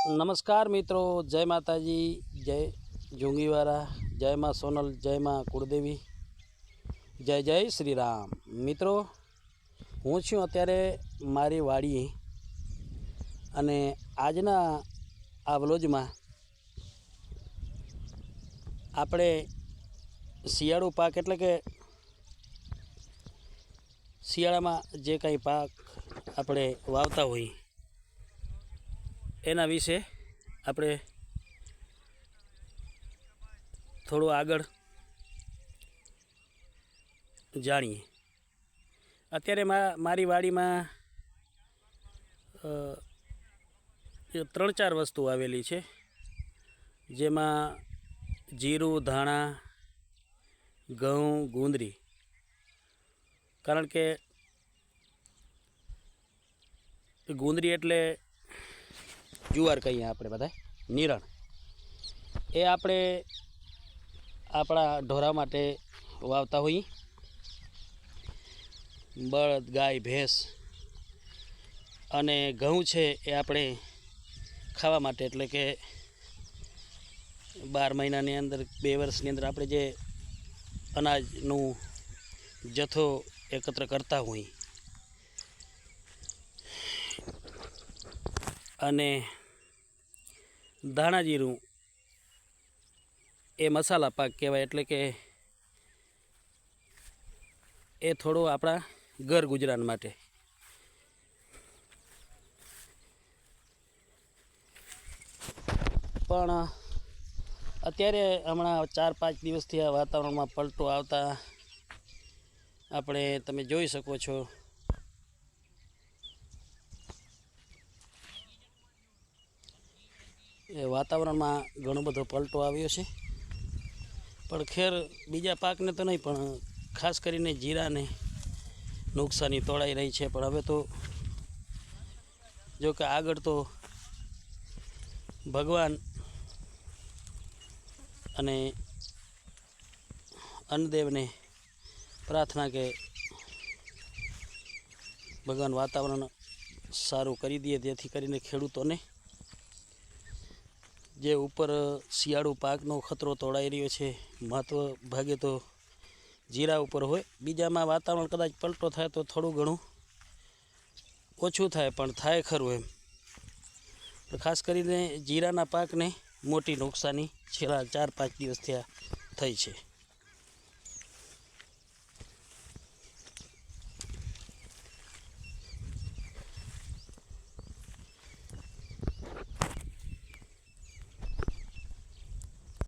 नमस्कार मित्रों, जय माताजी, जय जोंगीवारा, जय माँ सोनल, जय माँ कुलदेवी, जय जय श्री राम। मित्रों, हूँ छूँ अत्यारे मारी वाड़ी अने आजना आ व्लोगमां आपणे शियाळु पाक एटले के शियाळामां जे कांई पाक आपणे वावता होई एना विषे आपणे थोड़ो आगळ जाणीए। अत्यारे मारी वाड़ीमां 3-4 वस्तु आवेली छे, जेमां जीरु, धाणा, घऊं, गुंदरी। कारण के गुंदरी एटले जुवार कहीए आपणे बधाय, निरण। ए आपणे आपणा ढोरा माटे वावता होई। बळद, गाय, भैंस अने घऊं छे ए आपणे खावा माटे, एटले के 12 महीनानी अंदर 2 वर्षनी अंदर आपणे जे अनाजनो जथ्थो एकत्र करता होई। अने धाणा जीरुं ए मसाला पाक कहेवाय, एटले के ए थोड़ो आपणा घर गुजरान माटे। पण अत्यारे हमणां 4-5 दिवसथी आ वातावरणमां पलटो आवता आपणे तमे जोई शको छो ए वातावरणमां घणो बधो पलटो आव्यो छे। पण खेर बीजा पाकने तो नहीं, पण खास करीने जीराने नुकसानी तोड़ाई रही है। पण हवे तो जो कि आगळ तो भगवान अने अन्नदेव ने प्रार्थना के भगवान वातावरण सारू करी दिए, जेथी करीने खेडूतोने जे ऊपर शियाळु पाकनो खतरो तोड़ाई रह्यो छे, महत्व भागे तो जीरा उपर होय। बीजामां वातावरण कदाच पलटो थाय तो थोड़ुं घणुं ओछुं थाय, पण थाय खरुं एम। खास करीने जीराना पाकने मोटी नुकसानी छेल्ला 4-5 दिवसथी थई छे।